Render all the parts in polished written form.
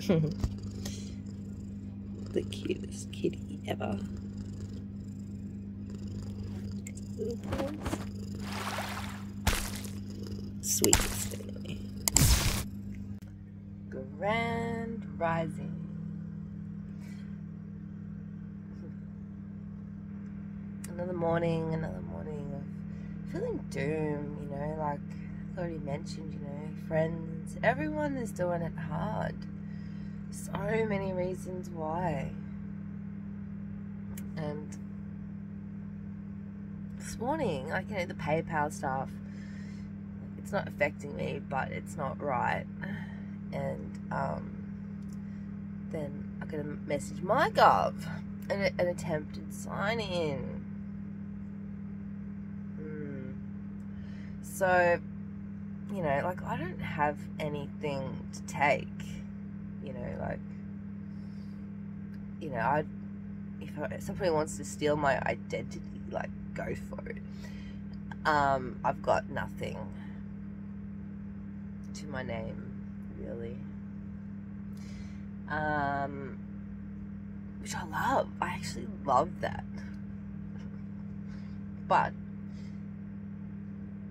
The cutest kitty ever. Little paws. Sweetest anyway. Grand rising. Another morning of feeling doom, you know, like I already mentioned, you know, friends, everyone is doing it hard. So many reasons why. And this morning, like, you know, the PayPal stuff, it's not affecting me, but it's not right. And then I got a message, MyGov, an attempted sign in. So, you know, like, I don't have anything to take, you know, like, you know, if somebody wants to steal my identity, like, go for it. I've got nothing to my name, really, which I love. I actually love that. But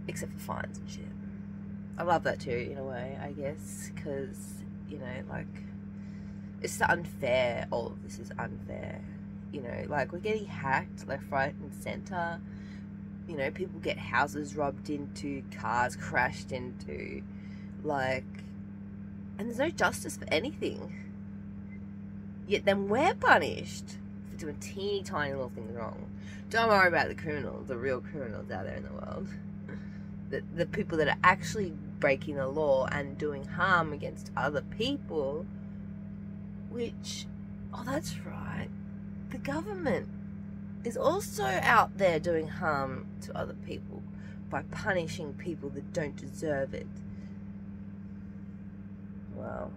except for fines and shit, I love that too, in a way, I guess, because, you know, like, it's unfair. All of this is unfair, you know, like, we're getting hacked left, right and center. You know, people get houses robbed into, cars crashed into, like, and there's no justice for anything. Yet then we're punished for doing teeny tiny little things wrong. Don't worry about the criminals, the real criminals out there in the world. The people that are actually breaking the law and doing harm against other people, which, oh, that's right, the government is also out there doing harm to other people by punishing people that don't deserve it. Well,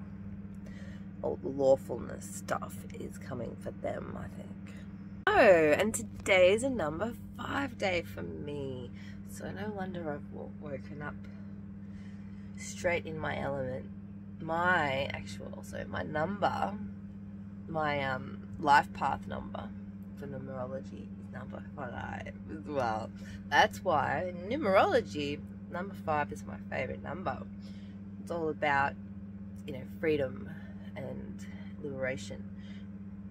all the lawfulness stuff is coming for them, I think. Oh, and today is a number 5 day for me. So no wonder I've woken up straight in my element. My number, my life path number for numerology is number 5 as well. That's why in numerology, number 5 is my favorite number. It's all about, you know, freedom and liberation.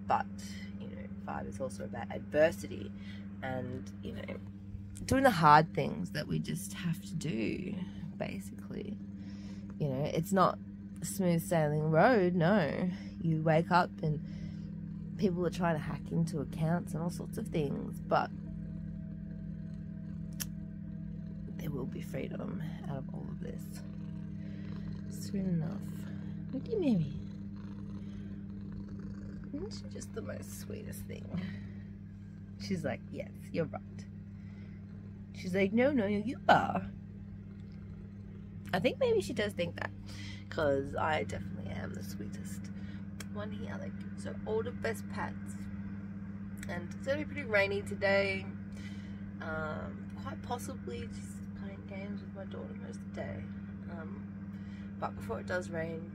But, you know, 5 is also about adversity and, you know, doing the hard things that we just have to do, basically. You know, it's not a smooth sailing road, no. You wake up and people are trying to hack into accounts and all sorts of things, but there will be freedom out of all of this soon enough. Look at Mary. It's just the most sweetest thing. She's like, yes, you're right. She's like, no, you are. I think maybe she does think that, because I definitely am the sweetest one here. Like, so all the best pats. And it's going to be pretty rainy today. Quite possibly just playing games with my daughter most of the day. But before it does rain,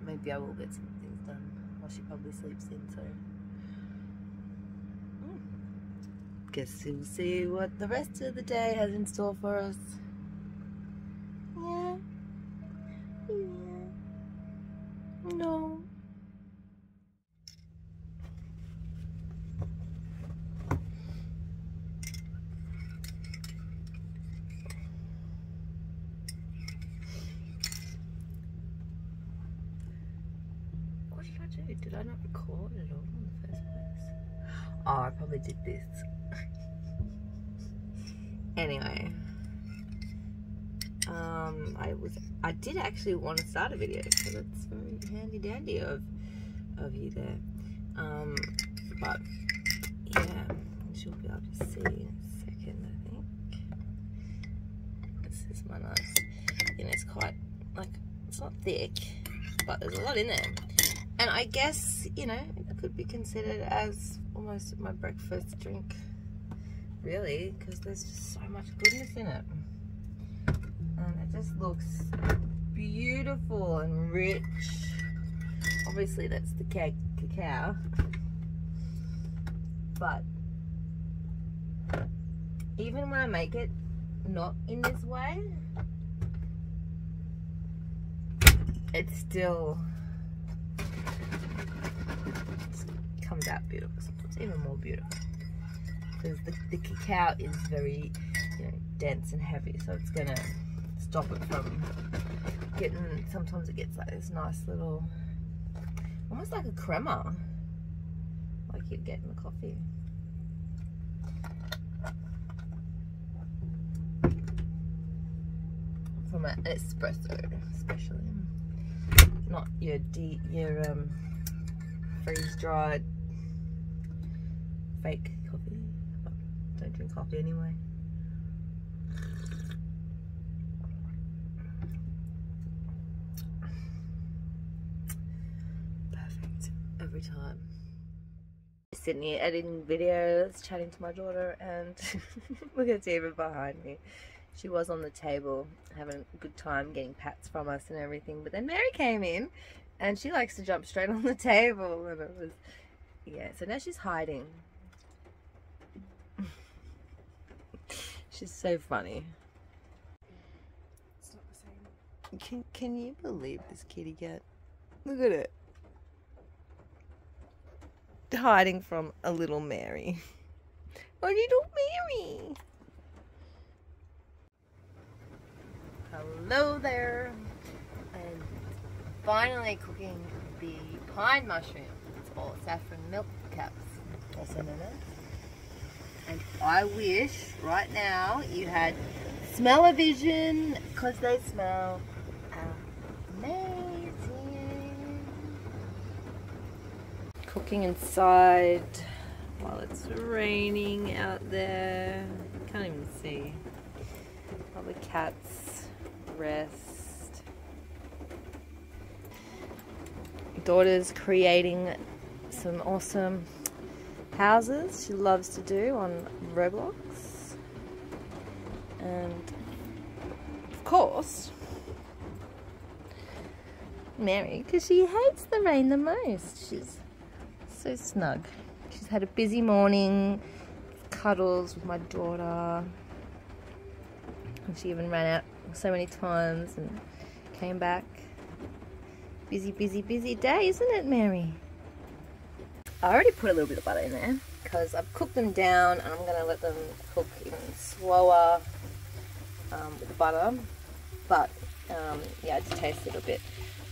maybe I will get some things done while she probably sleeps in, so guess we'll see what the rest of the day has in store for us. Yeah. No. What did I do? Did I not record at all in the first place? Oh, I probably did this. Anyway, I did actually want to start a video, so that's very handy dandy of you there. But yeah, you'll be able to see in a second, I think. This is my nice, you know, it's quite, like, it's not thick, but there's a lot in there. And I guess, you know, it could be considered as almost my breakfast drink, really, because there's just so much goodness in it. And it just looks beautiful and rich. obviously that's the cacao, but even when I make it not in this way, it still comes out beautiful. Sometimes even more beautiful, because the cacao is very, you know, dense and heavy, so it's gonna stop it from getting, sometimes it gets like this nice little, almost like a crema, like you'd get in the coffee. From an espresso, especially, not your freeze-dried fake coffee. But don't drink coffee anyway. Perfect every time. Sitting here editing videos, chatting to my daughter, and look at Eva behind me. She was on the table having a good time getting pats from us and everything, but then Mary came in and she likes to jump straight on the table, and it was, yeah, so now she's hiding. She's so funny. It's not the same. Can you believe this kitty cat? Look at it. Hiding from a little Mary. A little Mary. Hello there, and finally cooking the pine mushroom, or saffron milk caps, also known as. And I wish right now you had smell-o-vision, because they smell amazing. Cooking inside while it's raining out there. Can't even see. All the cats rest. Daughter's creating some awesome houses she loves to do on Roblox, and of course Mary, because she hates the rain the most. She's so snug. She's had a busy morning, cuddles with my daughter, and she even ran out so many times and came back. Busy, busy, busy day, isn't it, Mary? I already put a little bit of butter in there because I've cooked them down, and I'm going to let them cook even slower with the butter. But yeah, I just tasted a little bit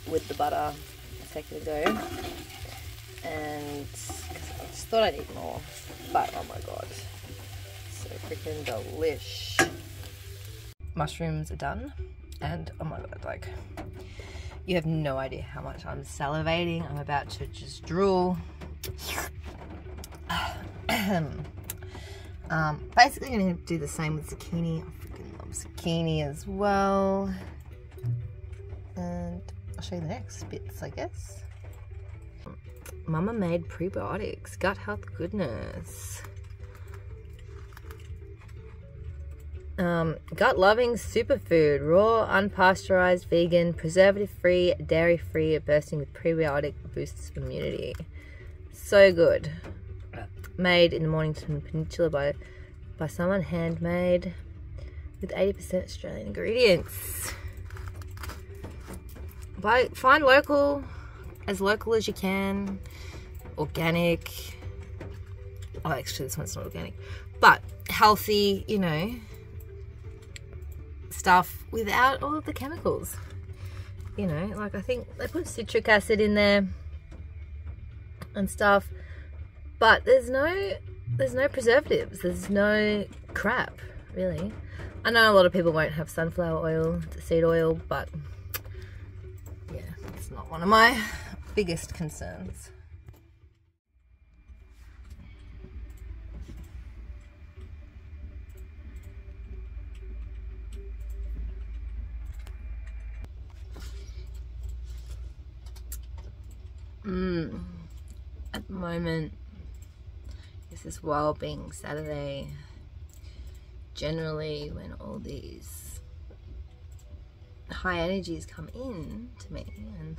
with the butter a second ago, and I just thought I need more. But oh my god, so freaking delish. Mushrooms are done, and oh my god, like, you have no idea how much I'm salivating. I'm about to just drool. Basically I'm going to do the same with zucchini. I freaking love zucchini as well, and I'll show you the next bits, I guess. Mama made prebiotics, gut health goodness. Gut loving superfood, raw, unpasteurized, vegan, preservative free, dairy free, bursting with prebiotic, boosts immunity. So good. Made in the Mornington Peninsula by someone, handmade with 80% Australian ingredients. Find local as you can. Organic. Oh, actually this one's not organic, but healthy, you know, stuff without all of the chemicals. You know, like I think they put citric acid in there and stuff, but there's no preservatives, there's no crap, really. I know a lot of people won't have sunflower oil, seed oil, but yeah, it's not one of my biggest concerns. At the moment, this is well-being Saturday. Generally, when all these high energies come in to me and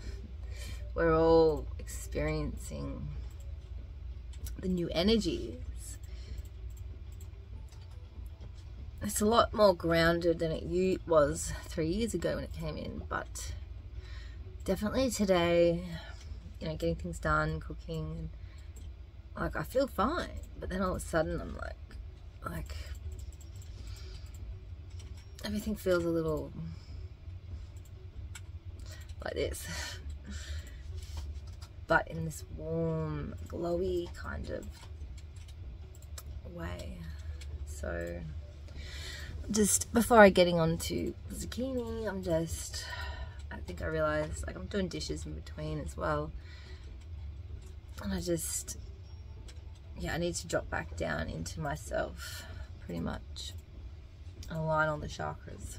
we're all experiencing the new energies. It's a lot more grounded than it was 3 years ago when it came in, but definitely today, you know, getting things done, cooking, and like I feel fine, but then all of a sudden I'm like everything feels a little like this, but in this warm, glowy kind of way. So just before I getting on to zucchini, I think I realized, like, I'm doing dishes in between as well, and I need to drop back down into myself, pretty much align all the chakras.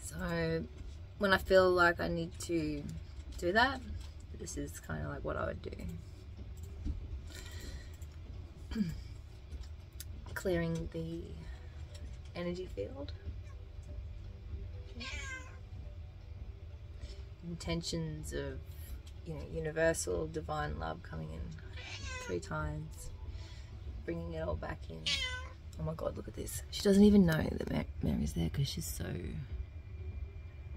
So when I feel like I need to do that, this is kind of like what I would do. Clearing the energy field. Intentions of, you know, universal divine love coming in 3 times, bringing it all back in. Oh my god, look at this. She doesn't even know that Mary's there because she's so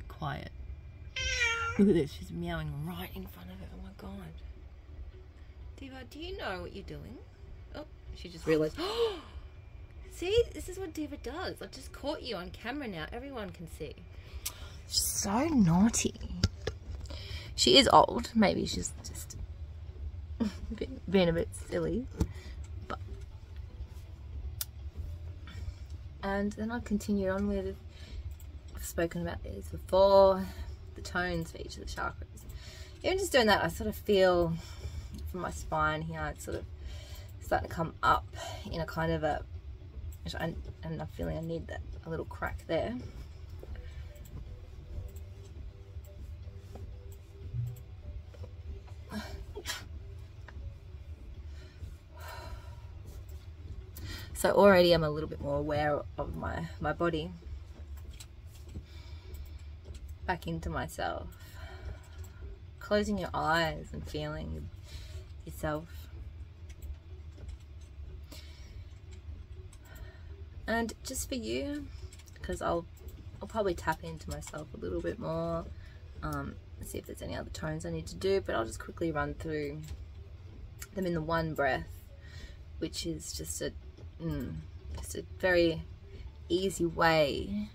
quiet. Look at this, she's meowing right in front of it. Oh my god. Diva, do you know what you're doing? Oh, she just realised. See, this is what Diva does. I just caught you on camera now. Everyone can see. She's so naughty. She is old. Maybe she's just being a bit silly. But and then I continue on with, I've spoken about these before, the tones for each of the chakras. Even just doing that, I sort of feel from my spine here, it's sort of starting to come up in a kind of a, and I'm feeling I need that, a little crack there. So already I'm a little bit more aware of my body. Back into myself. Closing your eyes and feeling yourself. And just for you, because I'll probably tap into myself a little bit more, see if there's any other tones I need to do, but I'll just quickly run through them in the one breath, which is just a very easy way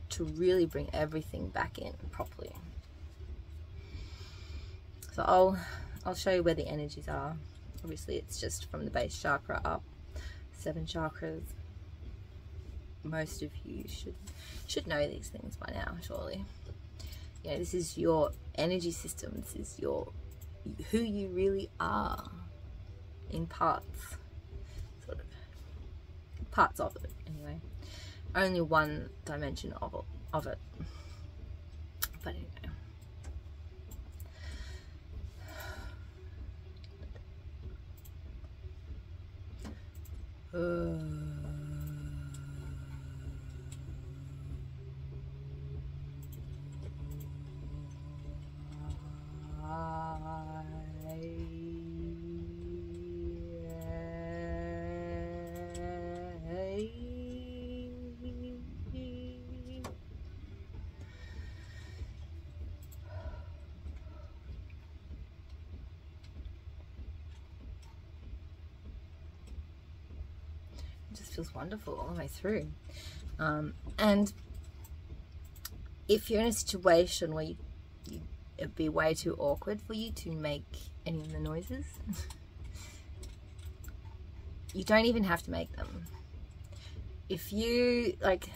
to really bring everything back in properly. So I'll show you where the energies are. Obviously it's just from the base chakra up, 7 chakras. Most of you should know these things by now, surely. You know, this is your energy system. This is who you really are in parts, sort of parts of it anyway. Only one dimension of it. But anyway. It just feels wonderful all the way through. And if you're in a situation where it'd be way too awkward for you to make any of the noises, you don't even have to make them. If you, like,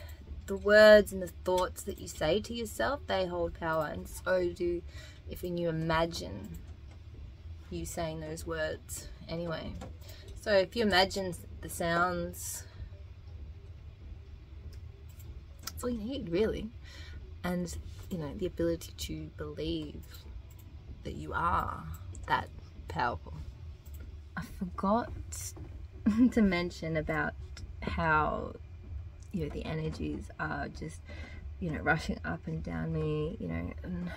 the words and the thoughts that you say to yourself, they hold power, and so do if you imagine you saying those words anyway. So if you imagine the sounds, that's all you need, really. And, you know, the ability to believe that you are that powerful. I forgot to mention about how, you know, the energies are just, you know, rushing up and down me, you know, and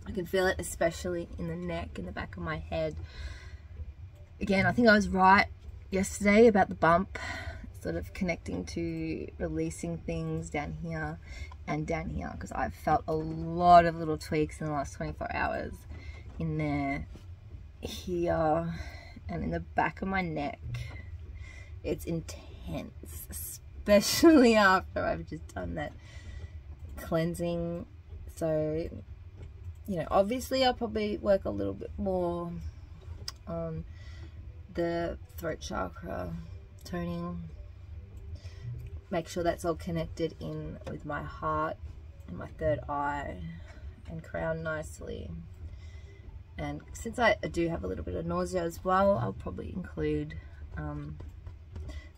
I can feel it especially in the neck, in the back of my head. Again, I think I was right yesterday about the bump, sort of connecting to releasing things down here and down here, because I've felt a lot of little tweaks in the last 24 hours in there, here, and in the back of my neck. It's intense, especially after I've just done that cleansing. So, you know, obviously I'll probably work a little bit more on the throat chakra toning, make sure that's all connected in with my heart and my third eye and crown nicely. And since I do have a little bit of nausea as well, I'll probably include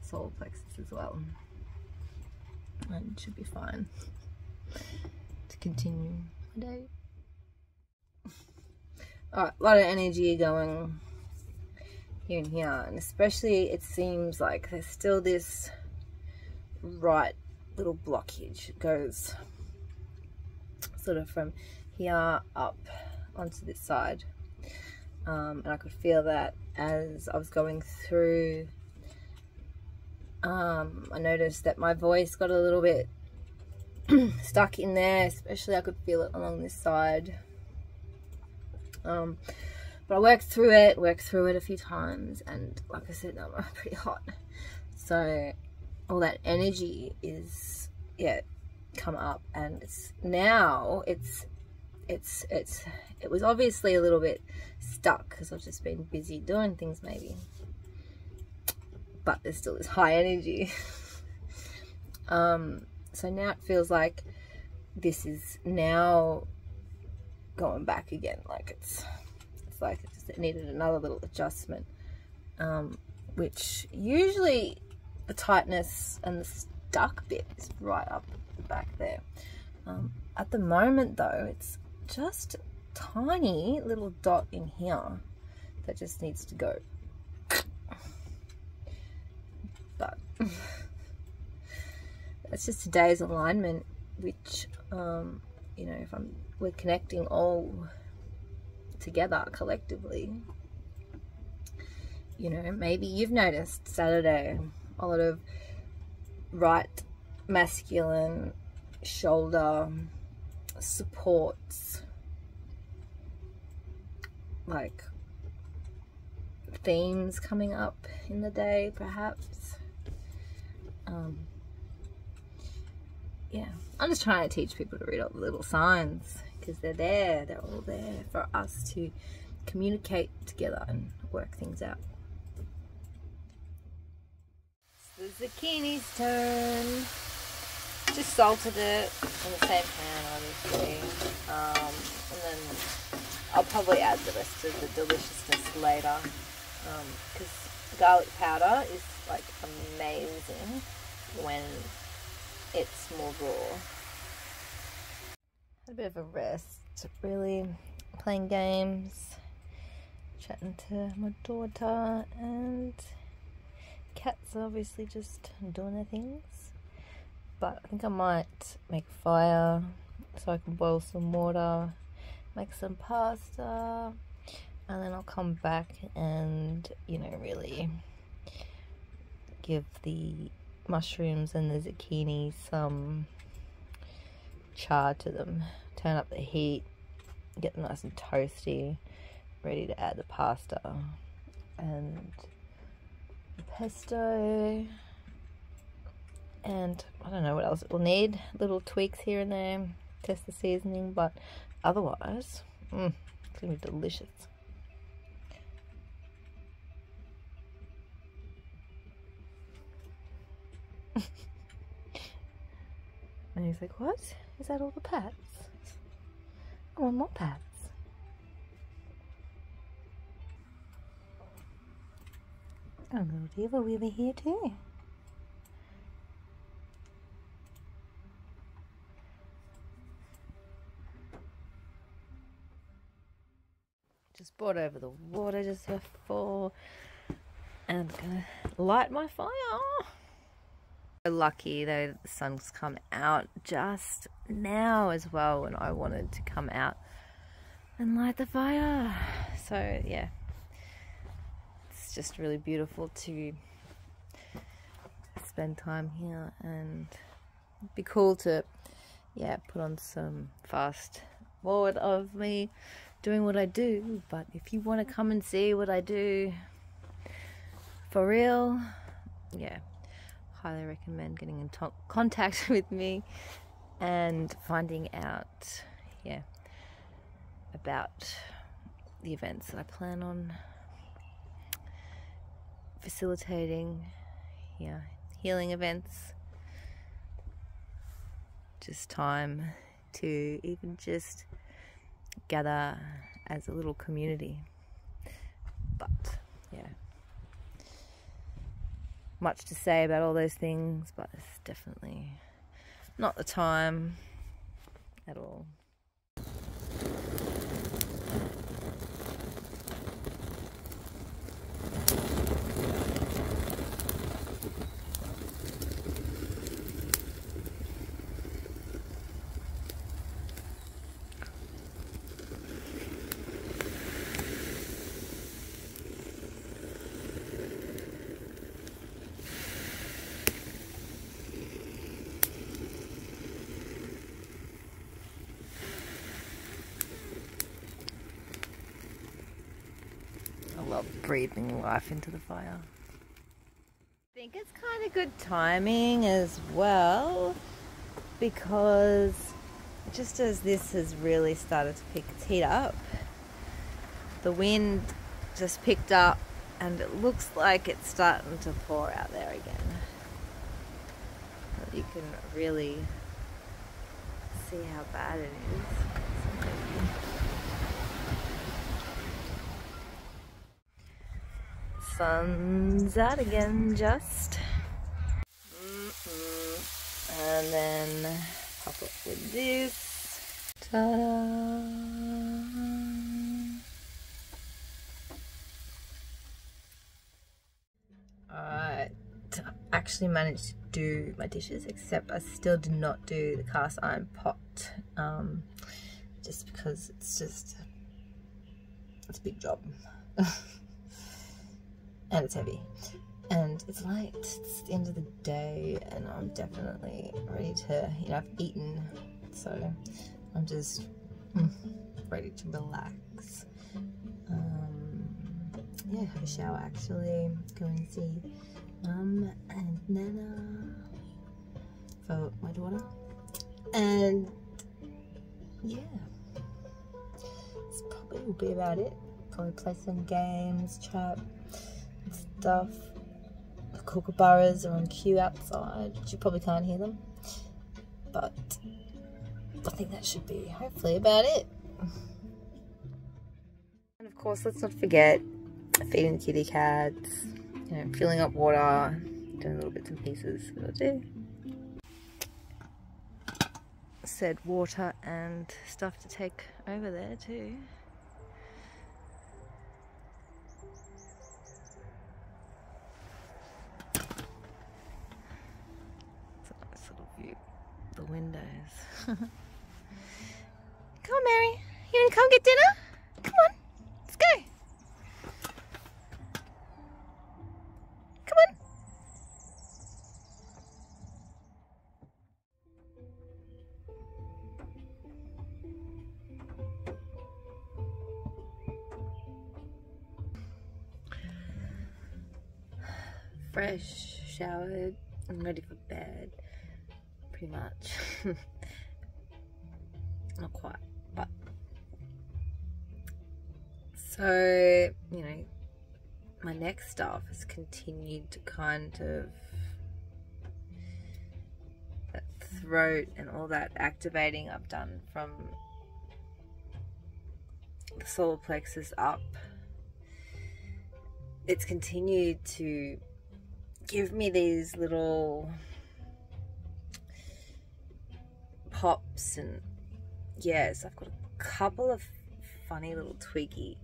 solar plexus as well, and it should be fine to continue my day. Alright, a lot of energy going here and here, and especially it seems like there's still this right little blockage. It goes sort of from here up onto this side, and I could feel that as I was going through. I noticed that my voice got a little bit stuck in there, especially I could feel it along this side. But I worked through it a few times, and like I said, I'm pretty hot, so all that energy is, yeah, come up, and it was obviously a little bit stuck because I've just been busy doing things maybe, but there's still this high energy. So now it feels like this is now going back again, like it's like it needed another little adjustment, which usually the tightness and the stuck bit is right up the back there. At the moment though, it's just a tiny little dot in here that just needs to go. But that's just today's alignment, which you know, if we're connecting all together collectively. You know, maybe you've noticed Saturday a lot of right masculine shoulder supports, like themes coming up in the day, perhaps. Yeah, I'm just trying to teach people to read all the little signs, because they're all there for us to communicate together and work things out. It's the zucchini's turn. Just salted it in the same pan, obviously, and then I'll probably add the rest of the deliciousness later, because garlic powder is like amazing when it's more raw. Had a bit of a rest, really, playing games, chatting to my daughter, and cats are obviously just doing their things. But I think I might make a fire so I can boil some water, make some pasta, and then I'll come back and, you know, really give the mushrooms and the zucchini some char to them. Turn up the heat, get them nice and toasty, ready to add the pasta and the pesto. And I don't know what else it will need. Little tweaks here and there. Test the seasoning, but otherwise, it's going to be delicious. And he's like, what? Is that all the pats? I want more pats. Oh, little diva, we were here too. Just brought over the water just before, and I'm gonna light my fire. So lucky though, the sun's come out just now as well when I wanted to come out. and light the fire. So yeah, it's just really beautiful to spend time here, and it'd be cool to put on some fast forward of me doing what I do. But if you want to come and see what I do for real, highly recommend getting in contact with me and finding out about the events that I plan on facilitating, healing events. Just time to even just gather as a little community. But much to say about all those things, but it's definitely not the time at all. I love breathing life into the fire. I think it's kind of good timing as well, because just as this has really started to heat up, the wind just picked up and it looks like it's starting to pour out there again. You can really see how bad it is. Sun's out again, just. And then pop it with this. Ta-da! Alright, actually managed to do my dishes, except I still did not do the cast iron pot, just because it's a big job. And it's heavy, and it's late, it's the end of the day, and I'm definitely ready to, I've eaten, so I'm just ready to relax. Have a shower actually, go and see Mum and Nana for my daughter, and this probably will be about it. Probably play some games, chat, stuff. The kookaburras are on cue outside, which you probably can't hear them, but I think that should be hopefully about it. And of course, let's not forget feeding the kitty cats, filling up water, doing little bits and pieces that I do. Said water and stuff to take over there too. The windows. Come on, Mary. You want to come get dinner? Come on. Let's go. Come on. Fresh, showered, I'm ready for bed. Pretty much. Not quite, but so my neck stuff has continued to kind of, that throat and all that activating I've done from the solar plexus up, it's continued to give me these little pops, and so I've got a couple of funny little tweaky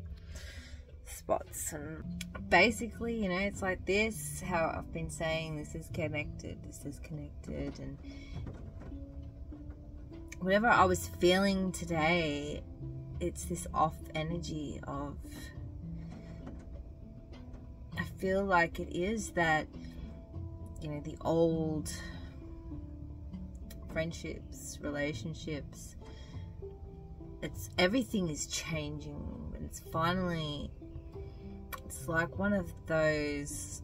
spots, and basically it's like this, how I've been saying this is connected, and whatever I was feeling today it's this off energy of, I feel like it is that, you know, the old friendships, relationships, everything is changing, and it's like one of those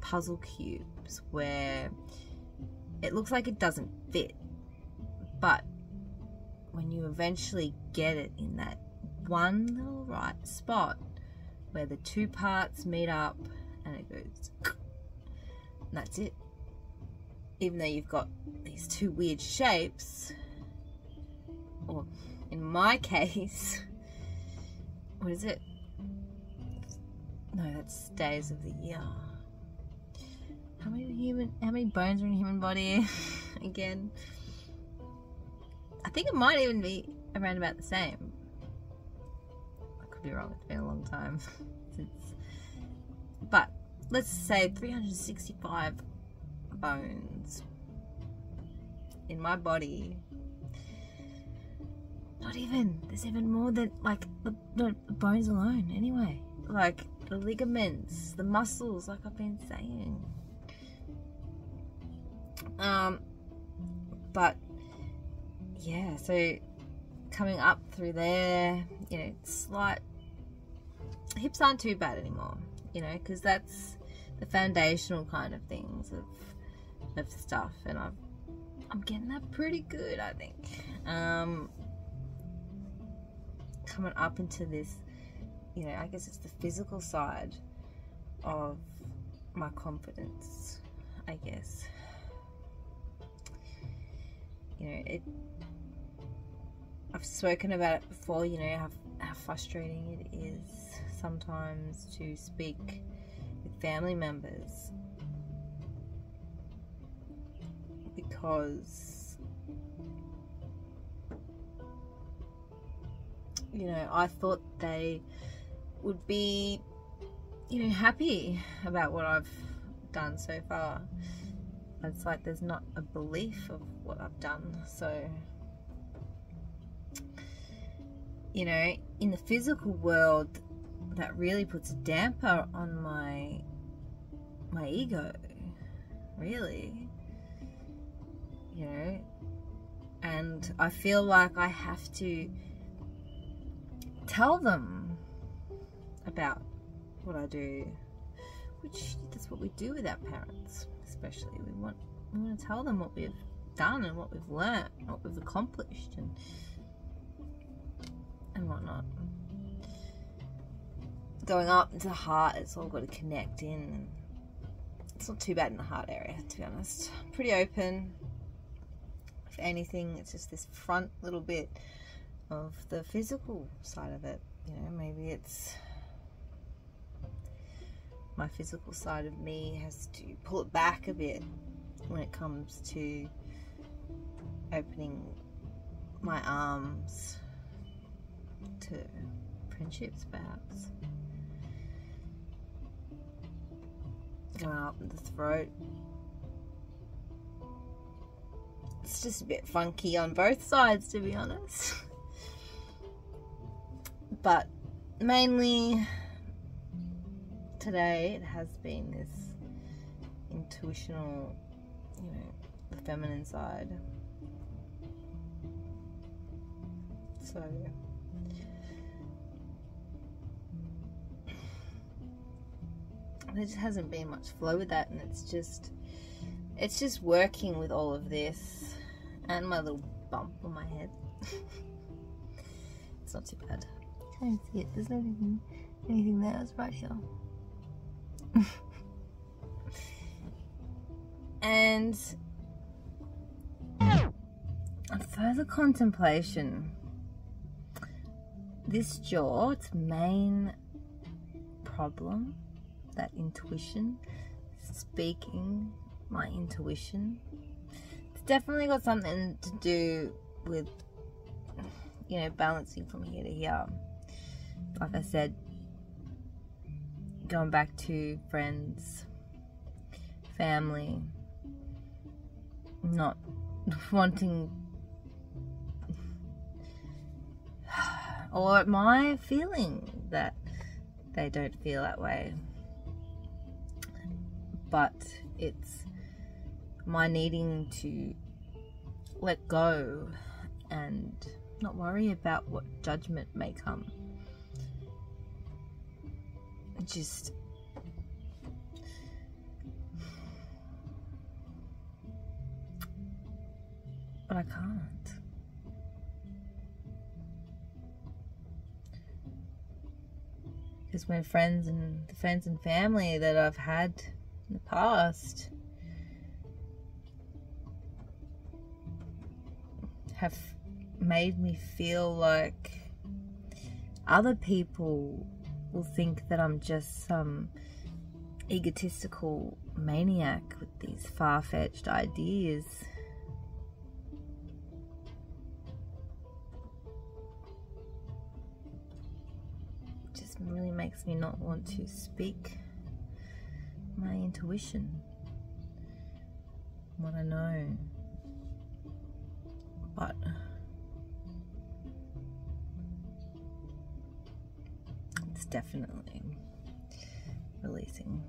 puzzle cubes where it looks like it doesn't fit, but when you eventually get it in that one little right spot where the two parts meet up and it goes, and that's it. Even though you've got these two weird shapes, or in my case, what is it? No, that's days of the year. How many bones are in a human body again? I think it might even be around about the same. I could be wrong, it's been a long time since. But let's say 365 bones in my body. Not even, there's even more than like the bones alone anyway. Like the ligaments, the muscles, like I've been saying. But yeah, so coming up through there, you know, slight hips aren't too bad anymore, you know, because that's the foundational kind of things of stuff, and I'm getting that pretty good, I think. Coming up into this, you know, I guess it's the physical side of my confidence, I guess. You know, I've spoken about it before, you know, how frustrating it is sometimes to speak with family members, because, you know, I thought they would be, you know, happy about what I've done so far. It's like there's not a belief of what I've done. So, you know, in the physical world, that really puts a damper on my ego, really, you know, and I feel like I have to tell them about what I do, which that's what we do with our parents, especially. We want to tell them what we've done and what we've learnt, what we've accomplished, and whatnot. Going up into the heart, it's all got to connect in. It's not too bad in the heart area, to be honest. Pretty open. If anything, it's just this front little bit of the physical side of it. You know, maybe it's my physical side of me has to pull it back a bit when it comes to opening my arms to friendships, perhaps. Going up in the throat. It's just a bit funky on both sides, to be honest. But mainly today it has been this intuitional, you know, the feminine side. So there just hasn't been much flow with that, and it's just working with all of this and my little bump on my head. It's not too bad. Can't even see it. There's anything there. It's right here. And on further contemplation, this jaw, its main problem, that intuition, speaking my intuition, it's definitely got something to do with, you know, balancing from here to here. Like I said, going back to friends, family, not wanting, or my feeling that they don't feel that way. But it's my needing to let go and not worry about what judgment may come. Just but I can't. Because when friends and family that I've had in the past have made me feel like other people will think that I'm just some egotistical maniac with these far-fetched ideas. It just really makes me not want to speak my intuition, what I know. But it's definitely releasing.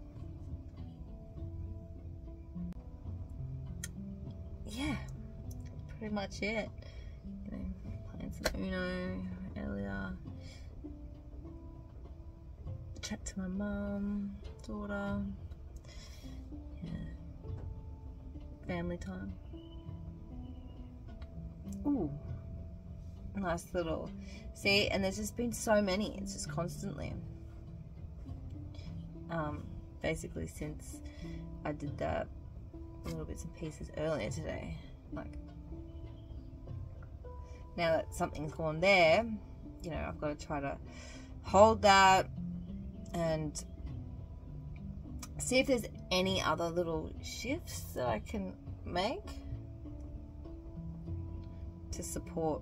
Yeah, pretty much it. You know, playing some Uno earlier. Chat to my mum, daughter. Yeah. Family time. Ooh, nice little, see, and there's just been so many, it's just constantly, basically since I did that little bits and pieces earlier today, like, now that something's gone there, you know, I've got to try to hold that and see if there's any other little shifts that I can make to support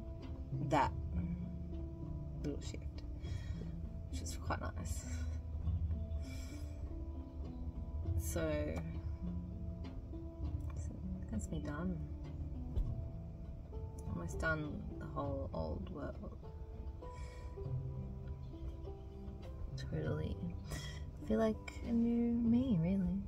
that little shift, which is quite nice. So that's me done. Almost done the whole old world. Totally. I feel like a new me, really.